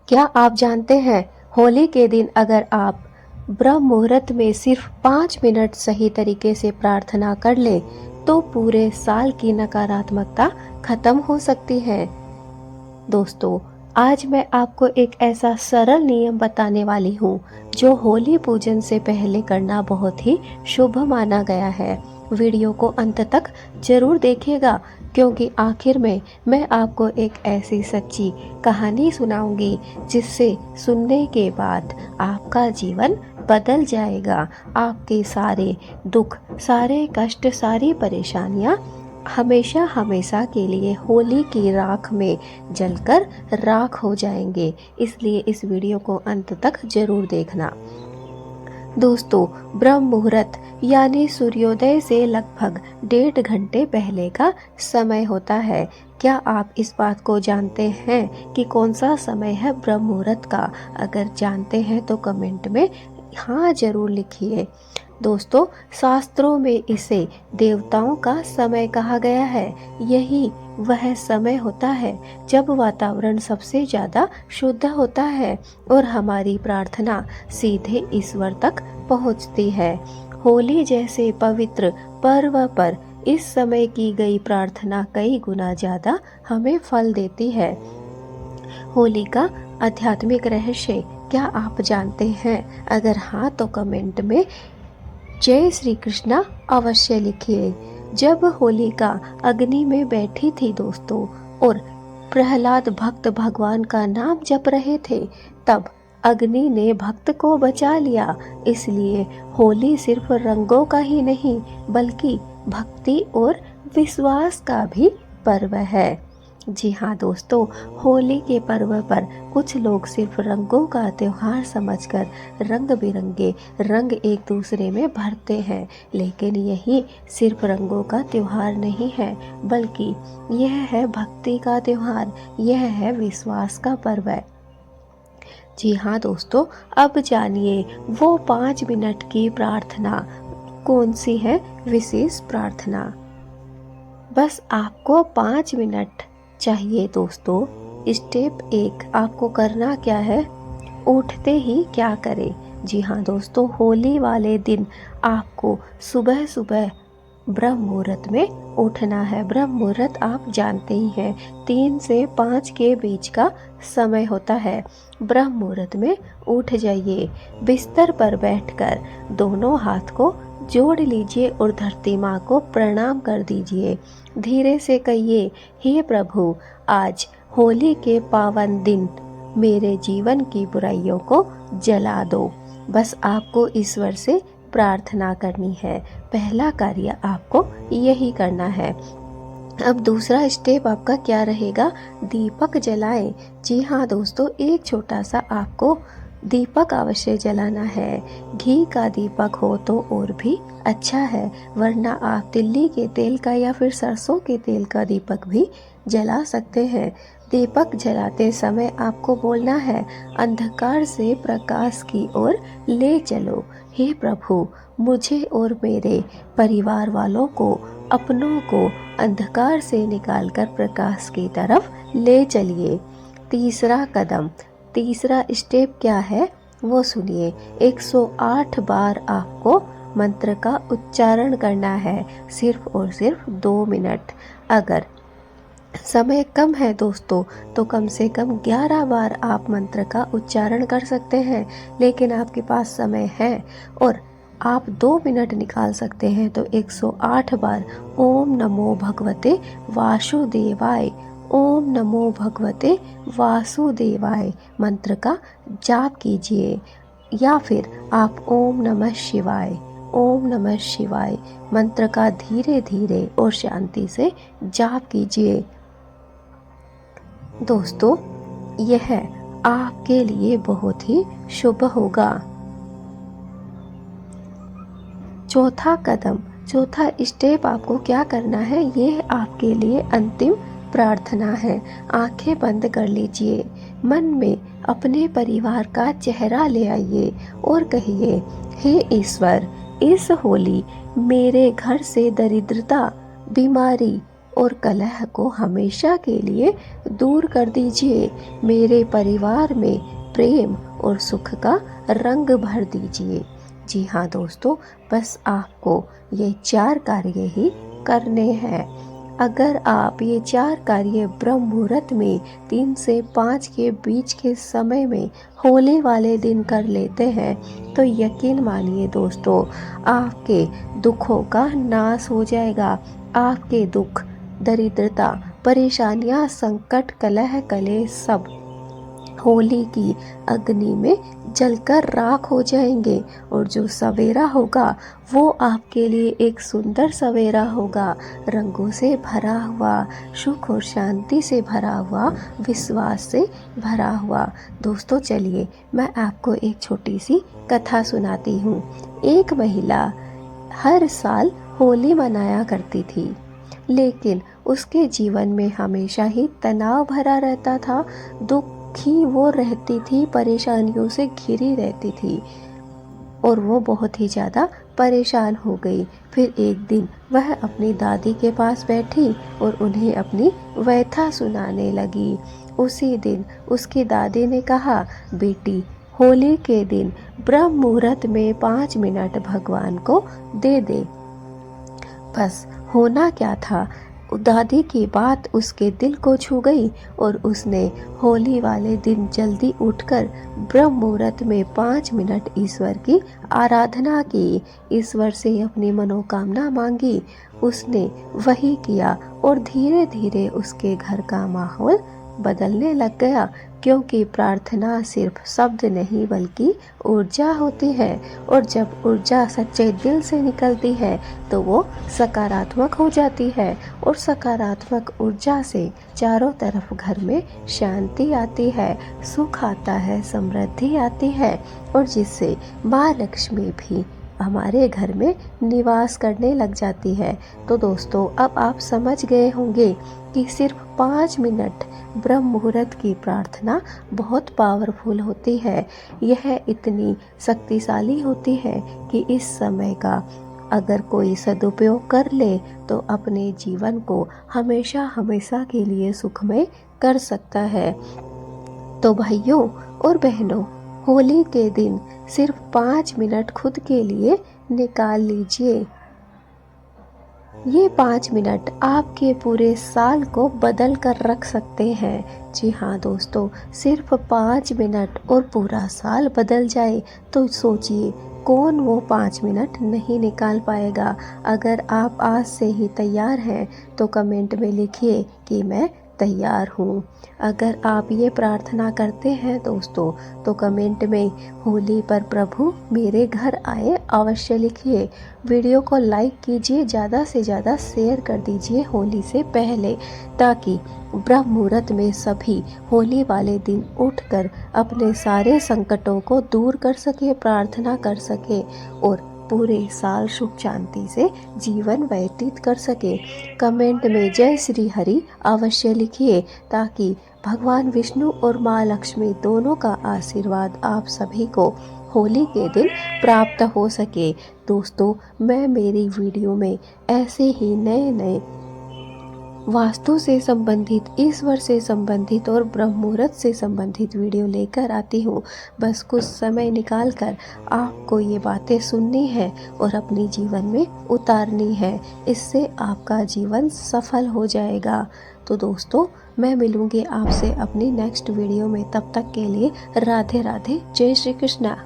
क्या आप जानते हैं होली के दिन अगर आप ब्रह्म मुहूर्त में सिर्फ 5 मिनट सही तरीके से प्रार्थना कर ले तो पूरे साल की नकारात्मकता खत्म हो सकती है। दोस्तों, आज मैं आपको एक ऐसा सरल नियम बताने वाली हूँ जो होली पूजन से पहले करना बहुत ही शुभ माना गया है। वीडियो को अंत तक जरूर देखिएगा क्योंकि आखिर में मैं आपको एक ऐसी सच्ची कहानी सुनाऊंगी जिससे सुनने के बाद आपका जीवन बदल जाएगा। आपके सारे दुख, सारे कष्ट, सारी परेशानियां हमेशा हमेशा के लिए होली की राख में जलकर राख हो जाएंगे। इसलिए इस वीडियो को अंत तक जरूर देखना। दोस्तों, ब्रह्म मुहूर्त यानी सूर्योदय से लगभग 1.5 घंटे पहले का समय होता है। क्या आप इस बात को जानते हैं कि कौन सा समय है ब्रह्म मुहूर्त का? अगर जानते हैं तो कमेंट में हाँ जरूर लिखिए। दोस्तों, शास्त्रों में इसे देवताओं का समय कहा गया है। यही वह समय होता है जब वातावरण सबसे ज़्यादा शुद्ध होता है और हमारी प्रार्थना सीधे ईश्वर तक पहुंचती है। होली जैसे पवित्र पर्व पर इस समय की गई प्रार्थना कई गुना ज़्यादा हमें फल देती है। होली का आध्यात्मिक रहस्य क्या आप जानते हैं? अगर हाँ तो कमेंट में जय श्री कृष्णा अवश्य लिखिए। जब होलिका अग्नि में बैठी थी दोस्तों और प्रहलाद भक्त भगवान का नाम जप रहे थे, तब अग्नि ने भक्त को बचा लिया। इसलिए होली सिर्फ रंगों का ही नहीं बल्कि भक्ति और विश्वास का भी पर्व है। जी हाँ दोस्तों, होली के पर्व पर कुछ लोग सिर्फ रंगों का त्योहार समझकर रंग बिरंगे रंग एक दूसरे में भरते हैं, लेकिन यही सिर्फ रंगों का त्योहार नहीं है बल्कि यह है भक्ति का त्योहार, यह है विश्वास का पर्व। जी हाँ दोस्तों, अब जानिए वो 5 मिनट की प्रार्थना कौन सी है विशेष प्रार्थना। बस आपको 5 मिनट चाहिए दोस्तों। स्टेप 1, आपको करना क्या है? उठते ही क्या करें? जी हाँ दोस्तों, होली वाले दिन आपको सुबह सुबह ब्रह्म मुहूर्त में उठना है। ब्रह्म मुहूर्त आप जानते ही हैं 3 से 5 के बीच का समय होता है। ब्रह्म मुहूर्त में उठ जाइए। बिस्तर पर बैठकर दोनों हाथ को जोड़ लीजिए और धरती माँ को प्रणाम कर दीजिए। धीरे से कहिए, हे प्रभु, आज होली के पावन दिन मेरे जीवन की बुराइयों को जला दो। बस आपको ईश्वर से प्रार्थना करनी है। पहला कार्य आपको यही करना है। अब दूसरा स्टेप आपका क्या रहेगा? दीपक जलाएं। जी हाँ दोस्तों, एक छोटा सा आपको दीपक अवश्य जलाना है। घी का दीपक हो तो और भी अच्छा है, वरना आप तिल्ली के तेल का या फिर सरसों के तेल का दीपक भी जला सकते हैं। दीपक जलाते समय आपको बोलना है, अंधकार से प्रकाश की ओर ले चलो। हे प्रभु, मुझे और मेरे परिवार वालों को, अपनों को अंधकार से निकालकर प्रकाश की तरफ ले चलिए। तीसरा कदम, तीसरा स्टेप क्या है वो सुनिए। 108 बार आपको मंत्र का उच्चारण करना है, सिर्फ और सिर्फ 2 मिनट। अगर समय कम है दोस्तों तो कम से कम 11 बार आप मंत्र का उच्चारण कर सकते हैं, लेकिन आपके पास समय है और आप 2 मिनट निकाल सकते हैं तो 108 बार ओम नमो भगवते वासुदेवाय, ओम नमो भगवते वासुदेवाय मंत्र का जाप कीजिए। या फिर आप ओम नमः शिवाय, ओम नमः शिवाय मंत्र का धीरे धीरे और शांति से जाप कीजिए। दोस्तों, यह आपके लिए बहुत ही शुभ होगा। चौथा कदम, चौथा स्टेप आपको क्या करना है? ये आपके लिए अंतिम प्रार्थना है। आंखें बंद कर लीजिए। मन में अपने परिवार का चेहरा ले आइए और कहिए, हे ईश्वर, इस होली मेरे घर से दरिद्रता, बीमारी और कलह को हमेशा के लिए दूर कर दीजिए। मेरे परिवार में प्रेम और सुख का रंग भर दीजिए। जी हाँ दोस्तों, बस आपको ये 4 कार्य ही करने हैं। अगर आप ये 4 कार्य ब्रह्म मुहूर्त में 3 से 5 के बीच के समय में होली वाले दिन कर लेते हैं तो यकीन मानिए दोस्तों, आपके दुखों का नाश हो जाएगा। आपके दुख, दरिद्रता, परेशानियां, संकट, कलह कलेश सब होली की अग्नि में जलकर राख हो जाएंगे और जो सवेरा होगा वो आपके लिए एक सुंदर सवेरा होगा, रंगों से भरा हुआ, सुख और शांति से भरा हुआ, विश्वास से भरा हुआ। दोस्तों चलिए मैं आपको एक छोटी सी कथा सुनाती हूँ। एक महिला हर साल होली मनाया करती थी, लेकिन उसके जीवन में हमेशा ही तनाव भरा रहता था। दुखी वो रहती थी, परेशानियों से घिरी रहती थी और वो बहुत ही ज़्यादा परेशान हो गई। फिर एक दिन वह अपनी दादी के पास बैठी और उन्हें अपनी व्यथा सुनाने लगी। उसी दिन उसकी दादी ने कहा, बेटी होली के दिन ब्रह्म मुहूर्त में 5 मिनट भगवान को दे दे। बस होना क्या था, दादी की बात उसके दिल को छू गई और उसने होली वाले दिन जल्दी उठकर ब्रह्म मुहूर्त में 5 मिनट ईश्वर की आराधना की, ईश्वर से अपनी मनोकामना मांगी। उसने वही किया और धीरे धीरे उसके घर का माहौल बदलने लग गया, क्योंकि प्रार्थना सिर्फ शब्द नहीं बल्कि ऊर्जा होती है और जब ऊर्जा सच्चे दिल से निकलती है तो वो सकारात्मक हो जाती है और सकारात्मक ऊर्जा से चारों तरफ घर में शांति आती है, सुख आता है, समृद्धि आती है और जिससे माँ लक्ष्मी भी हमारे घर में निवास करने लग जाती है। तो दोस्तों अब आप समझ गए होंगे कि सिर्फ 5 मिनट ब्रह्म मुहूर्त की प्रार्थना बहुत पावरफुल होती है। यह इतनी शक्तिशाली होती है कि इस समय का अगर कोई सदुपयोग कर ले तो अपने जीवन को हमेशा हमेशा के लिए सुखमय कर सकता है। तो भाइयों और बहनों, होली के दिन सिर्फ 5 मिनट खुद के लिए निकाल लीजिए। ये 5 मिनट आपके पूरे साल को बदल कर रख सकते हैं। जी हाँ दोस्तों, सिर्फ 5 मिनट और पूरा साल बदल जाए तो सोचिए कौन वो 5 मिनट नहीं निकाल पाएगा। अगर आप आज से ही तैयार हैं तो कमेंट में लिखिए कि मैं तैयार हूँ। अगर आप ये प्रार्थना करते हैं दोस्तों तो कमेंट में होली पर प्रभु मेरे घर आए अवश्य लिखिए। वीडियो को लाइक कीजिए, ज़्यादा से ज़्यादा शेयर कर दीजिए होली से पहले, ताकि ब्रह्म मुहूर्त में सभी होली वाले दिन उठकर अपने सारे संकटों को दूर कर सके, प्रार्थना कर सके और पूरे साल सुख शांति से जीवन व्यतीत कर सके। कमेंट में जय श्री हरि अवश्य लिखिए ताकि भगवान विष्णु और माँ लक्ष्मी दोनों का आशीर्वाद आप सभी को होली के दिन प्राप्त हो सके। दोस्तों मैं मेरी वीडियो में ऐसे ही नए नए वास्तु से संबंधित, ईश्वर से संबंधित और ब्रह्म मुहूर्त से संबंधित वीडियो लेकर आती हूँ। बस कुछ समय निकाल कर आपको ये बातें सुननी है और अपनी जीवन में उतारनी है, इससे आपका जीवन सफल हो जाएगा। तो दोस्तों मैं मिलूँगी आपसे अपनी नेक्स्ट वीडियो में, तब तक के लिए राधे राधे, जय श्री कृष्णा।